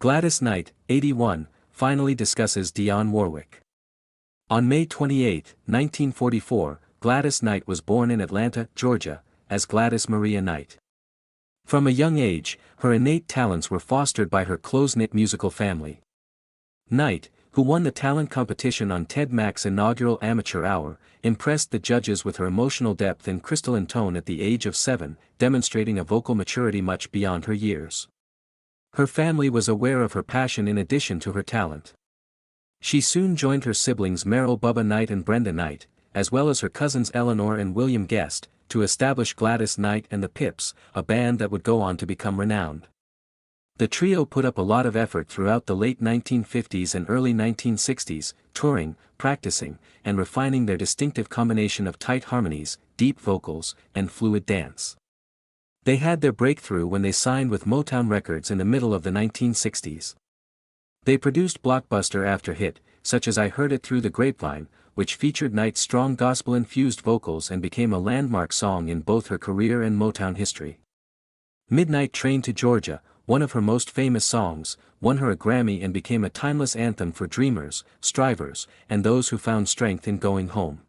Gladys Knight, 81, finally discusses Dionne Warwick. On May 28, 1944, Gladys Knight was born in Atlanta, Georgia, as Gladys Maria Knight. From a young age, her innate talents were fostered by her close-knit musical family. Knight, who won the talent competition on Ted Mack's inaugural Amateur Hour, impressed the judges with her emotional depth and crystalline tone at the age of 7, demonstrating a vocal maturity much beyond her years. Her family was aware of her passion in addition to her talent. She soon joined her siblings Merrill Bubba Knight and Brenda Knight, as well as her cousins Eleanor and William Guest, to establish Gladys Knight and the Pips, a band that would go on to become renowned. The trio put up a lot of effort throughout the late 1950s and early 1960s, touring, practicing, and refining their distinctive combination of tight harmonies, deep vocals, and fluid dance. They had their breakthrough when they signed with Motown Records in the middle of the 1960s. They produced blockbuster after hit, such as I Heard It Through the Grapevine, which featured Knight's strong gospel-infused vocals and became a landmark song in both her career and Motown history. Midnight Train to Georgia, one of her most famous songs, won her a Grammy and became a timeless anthem for dreamers, strivers, and those who found strength in going home.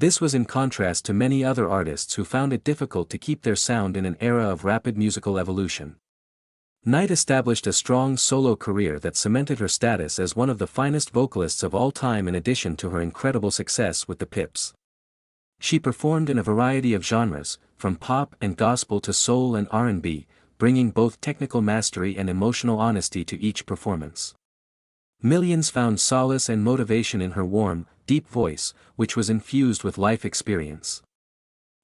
This was in contrast to many other artists who found it difficult to keep their sound in an era of rapid musical evolution. Knight established a strong solo career that cemented her status as one of the finest vocalists of all time in addition to her incredible success with the Pips. She performed in a variety of genres, from pop and gospel to soul and R&B, bringing both technical mastery and emotional honesty to each performance. Millions found solace and motivation in her warm, deep voice, which was infused with life experience.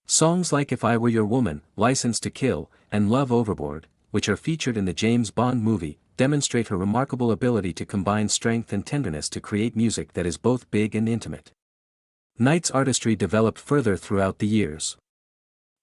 Songs like If I Were Your Woman, License to Kill, and Love Overboard, which are featured in the James Bond movie, demonstrate her remarkable ability to combine strength and tenderness to create music that is both big and intimate. Knight's artistry developed further throughout the years.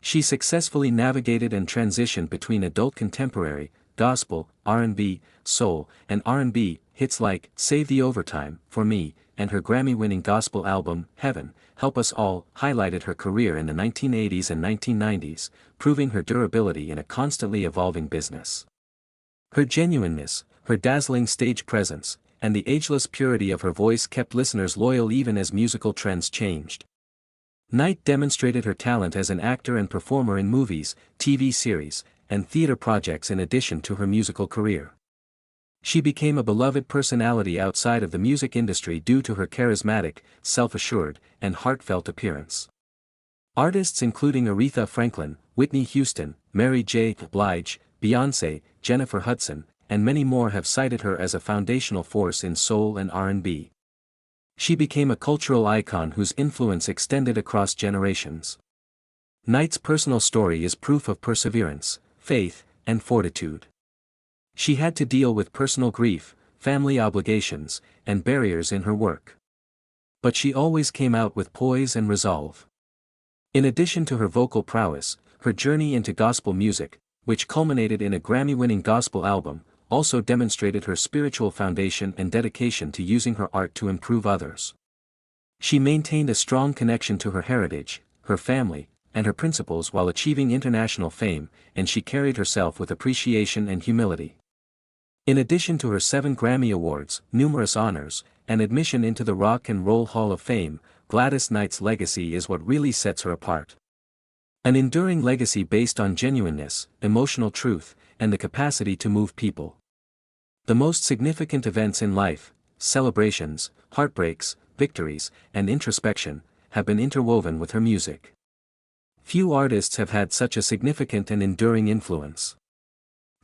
She successfully navigated and transitioned between adult contemporary, gospel, R&B, soul, and R&B hits like Save the Overtime for Me, and her Grammy-winning gospel album, Heaven, Help Us All, highlighted her career in the 1980s and 1990s, proving her durability in a constantly evolving business. Her genuineness, her dazzling stage presence, and the ageless purity of her voice kept listeners loyal even as musical trends changed. Knight demonstrated her talent as an actor and performer in movies, TV series, and theater projects in addition to her musical career. She became a beloved personality outside of the music industry due to her charismatic, self-assured, and heartfelt appearance. Artists including Aretha Franklin, Whitney Houston, Mary J. Blige, Beyoncé, Jennifer Hudson, and many more have cited her as a foundational force in soul and R&B. She became a cultural icon whose influence extended across generations. Knight's personal story is proof of perseverance, faith, and fortitude. She had to deal with personal grief, family obligations, and barriers in her work. But she always came out with poise and resolve. In addition to her vocal prowess, her journey into gospel music, which culminated in a Grammy-winning gospel album, also demonstrated her spiritual foundation and dedication to using her art to improve others. She maintained a strong connection to her heritage, her family, and her principles while achieving international fame, and she carried herself with appreciation and humility. In addition to her 7 Grammy Awards, numerous honors, and admission into the Rock and Roll Hall of Fame, Gladys Knight's legacy is what really sets her apart. An enduring legacy based on genuineness, emotional truth, and the capacity to move people. The most significant events in life, celebrations, heartbreaks, victories, and introspection, have been interwoven with her music. Few artists have had such a significant and enduring influence.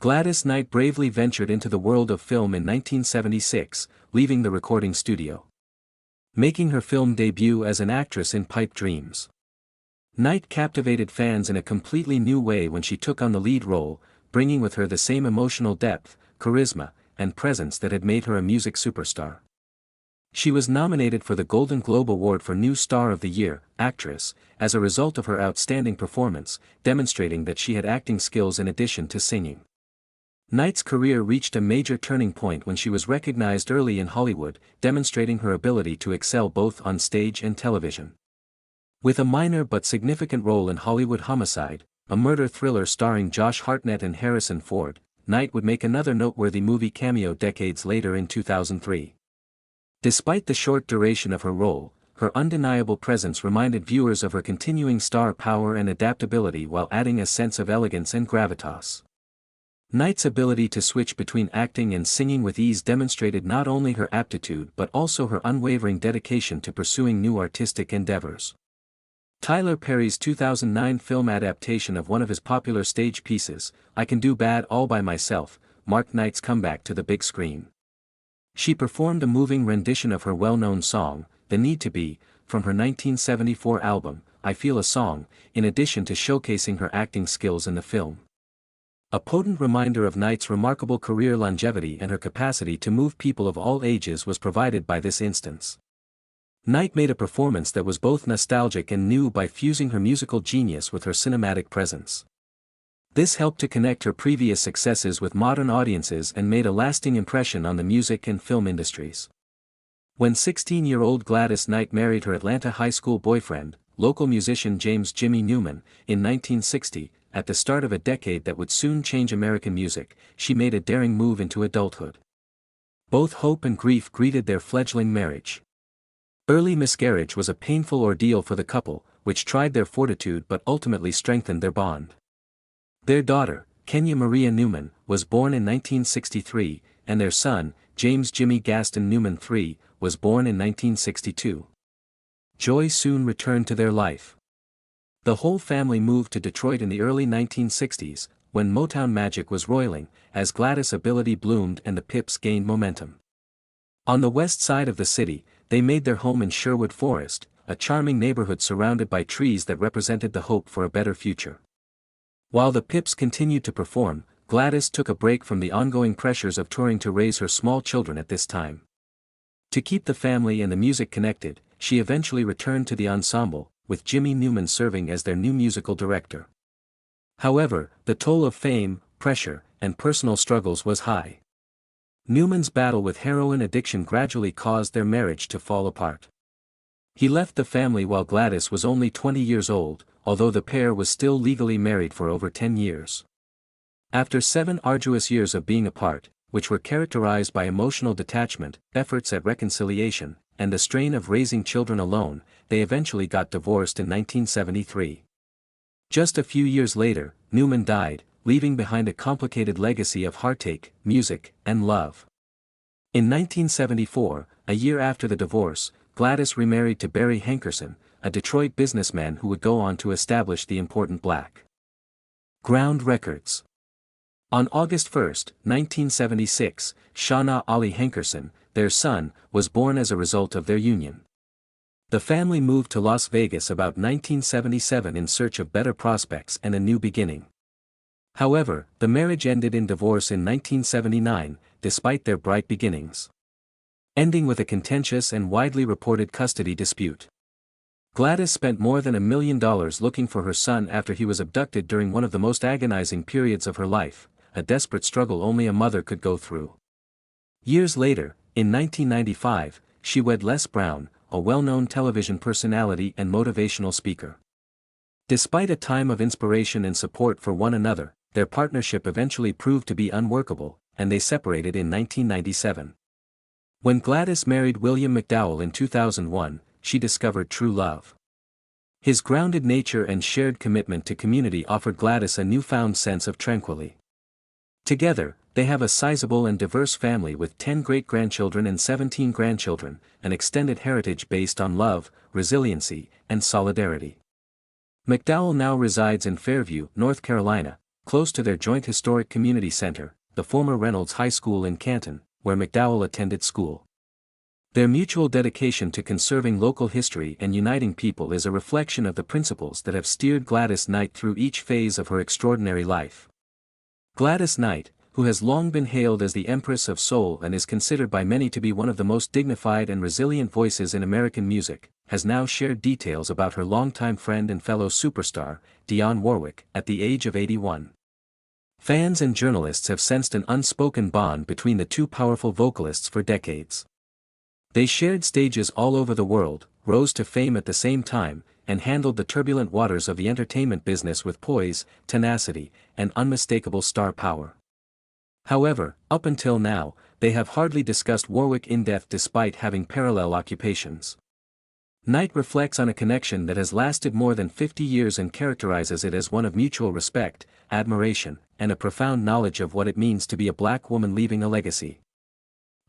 Gladys Knight bravely ventured into the world of film in 1976, leaving the recording studio. Making her film debut as an actress in Pipe Dreams. Knight captivated fans in a completely new way when she took on the lead role, bringing with her the same emotional depth, charisma, and presence that had made her a music superstar. She was nominated for the Golden Globe Award for New Star of the Year, Actress, as a result of her outstanding performance, demonstrating that she had acting skills in addition to singing. Knight's career reached a major turning point when she was recognized early in Hollywood, demonstrating her ability to excel both on stage and television. With a minor but significant role in Hollywood Homicide, a murder thriller starring Josh Hartnett and Harrison Ford, Knight would make another noteworthy movie cameo decades later in 2003. Despite the short duration of her role, her undeniable presence reminded viewers of her continuing star power and adaptability while adding a sense of elegance and gravitas. Knight's ability to switch between acting and singing with ease demonstrated not only her aptitude but also her unwavering dedication to pursuing new artistic endeavors. Tyler Perry's 2009 film adaptation of one of his popular stage pieces, I Can Do Bad All By Myself, marked Knight's comeback to the big screen. She performed a moving rendition of her well-known song, The Need to Be, from her 1974 album, I Feel a Song, in addition to showcasing her acting skills in the film. A potent reminder of Knight's remarkable career longevity and her capacity to move people of all ages was provided by this instance. Knight made a performance that was both nostalgic and new by fusing her musical genius with her cinematic presence. This helped to connect her previous successes with modern audiences and made a lasting impression on the music and film industries. When 16-year-old Gladys Knight married her Atlanta high school boyfriend, local musician James "Jimmy" Newman, in 1960, at the start of a decade that would soon change American music, she made a daring move into adulthood. Both hope and grief greeted their fledgling marriage. Early miscarriage was a painful ordeal for the couple, which tried their fortitude but ultimately strengthened their bond. Their daughter, Kenya Maria Newman, was born in 1963, and their son, James "Jimmy" Gaston Newman III, was born in 1962. Joy soon returned to their life. The whole family moved to Detroit in the early 1960s, when Motown magic was roiling, as Gladys' ability bloomed and the Pips gained momentum. On the west side of the city, they made their home in Sherwood Forest, a charming neighborhood surrounded by trees that represented the hope for a better future. While the Pips continued to perform, Gladys took a break from the ongoing pressures of touring to raise her small children at this time. To keep the family and the music connected, she eventually returned to the ensemble, with Jimmy Newman serving as their new musical director. However, the toll of fame, pressure, and personal struggles was high. Newman's battle with heroin addiction gradually caused their marriage to fall apart. He left the family while Gladys was only 20 years old, although the pair was still legally married for over 10 years. After 7 arduous years of being apart, which were characterized by emotional detachment, efforts at reconciliation, and the strain of raising children alone, they eventually got divorced in 1973. Just a few years later, Newman died, leaving behind a complicated legacy of heartache, music, and love. In 1974, a year after the divorce, Gladys remarried to Barry Hankerson, a Detroit businessman who would go on to establish the important Black Ground Records. On August 1, 1976, Shauna Ali Hankerson, their son, was born as a result of their union. The family moved to Las Vegas about 1977 in search of better prospects and a new beginning. However, the marriage ended in divorce in 1979, despite their bright beginnings. Ending with a contentious and widely reported custody dispute. Gladys spent more than $1 million looking for her son after he was abducted during one of the most agonizing periods of her life, a desperate struggle only a mother could go through. Years later, in 1995, she wed Les Brown, a well-known television personality and motivational speaker. Despite a time of inspiration and support for one another, their partnership eventually proved to be unworkable, and they separated in 1997. When Gladys married William McDowell in 2001, she discovered true love. His grounded nature and shared commitment to community offered Gladys a newfound sense of tranquility. Together, they have a sizable and diverse family with 10 great-grandchildren and 17 grandchildren, an extended heritage based on love, resiliency, and solidarity. McDowell now resides in Fairview, North Carolina, close to their joint historic community center, the former Reynolds High School in Canton, where McDowell attended school. Their mutual dedication to conserving local history and uniting people is a reflection of the principles that have steered Gladys Knight through each phase of her extraordinary life. Gladys Knight, who has long been hailed as the Empress of Soul and is considered by many to be one of the most dignified and resilient voices in American music, has now shared details about her longtime friend and fellow superstar, Dionne Warwick, at the age of 81. Fans and journalists have sensed an unspoken bond between the two powerful vocalists for decades. They shared stages all over the world, rose to fame at the same time, and handled the turbulent waters of the entertainment business with poise, tenacity, and unmistakable star power. However, up until now, they have hardly discussed Warwick in depth despite having parallel occupations. Knight reflects on a connection that has lasted more than 50 years and characterizes it as one of mutual respect, admiration, and a profound knowledge of what it means to be a black woman leaving a legacy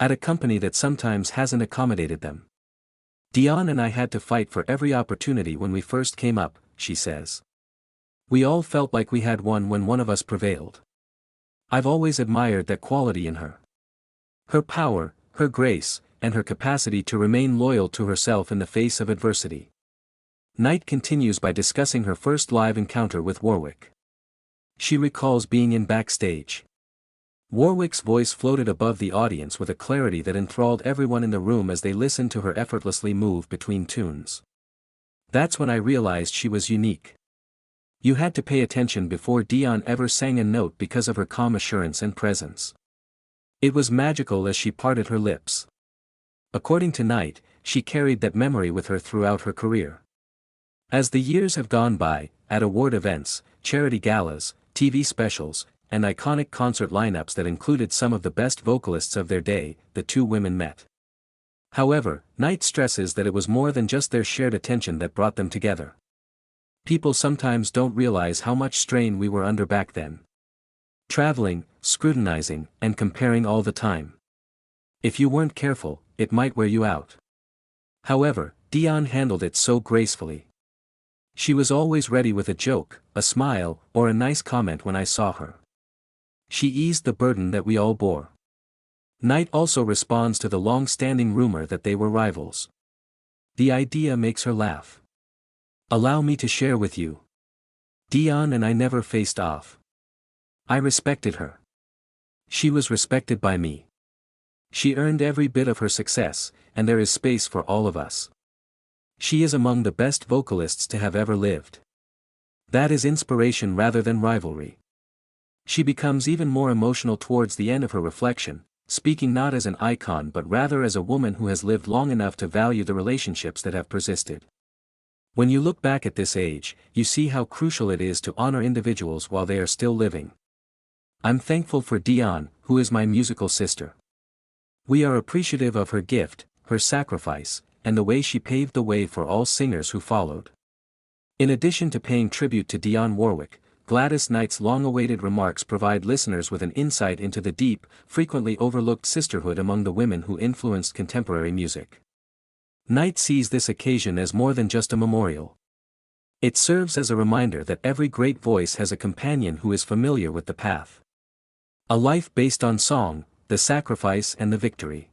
at a company that sometimes hasn't accommodated them. Dionne and I had to fight for every opportunity when we first came up, she says. We all felt like we had won when one of us prevailed. I've always admired that quality in her. Her power, her grace, and her capacity to remain loyal to herself in the face of adversity. Knight continues by discussing her first live encounter with Warwick. She recalls being in backstage. Warwick's voice floated above the audience with a clarity that enthralled everyone in the room as they listened to her effortlessly move between tunes. That's when I realized she was unique. You had to pay attention before Dionne ever sang a note because of her calm assurance and presence. It was magical as she parted her lips. According to Knight, she carried that memory with her throughout her career. As the years have gone by, at award events, charity galas, TV specials, and iconic concert lineups that included some of the best vocalists of their day, the two women met. However, Knight stresses that it was more than just their shared attention that brought them together. People sometimes don't realize how much strain we were under back then. Traveling, scrutinizing, and comparing all the time. If you weren't careful, it might wear you out. However, Dionne handled it so gracefully. She was always ready with a joke, a smile, or a nice comment when I saw her. She eased the burden that we all bore. Knight also responds to the long-standing rumor that they were rivals. The idea makes her laugh. Allow me to share with you. Dionne and I never faced off. I respected her. She was respected by me. She earned every bit of her success, and there is space for all of us. She is among the best vocalists to have ever lived. That is inspiration rather than rivalry. She becomes even more emotional towards the end of her reflection, speaking not as an icon but rather as a woman who has lived long enough to value the relationships that have persisted. When you look back at this age, you see how crucial it is to honor individuals while they are still living. I'm thankful for Dionne, who is my musical sister. We are appreciative of her gift, her sacrifice, and the way she paved the way for all singers who followed. In addition to paying tribute to Dionne Warwick, Gladys Knight's long-awaited remarks provide listeners with an insight into the deep, frequently overlooked sisterhood among the women who influenced contemporary music. Knight sees this occasion as more than just a memorial. It serves as a reminder that every great voice has a companion who is familiar with the path. A life based on song, the sacrifice and the victory.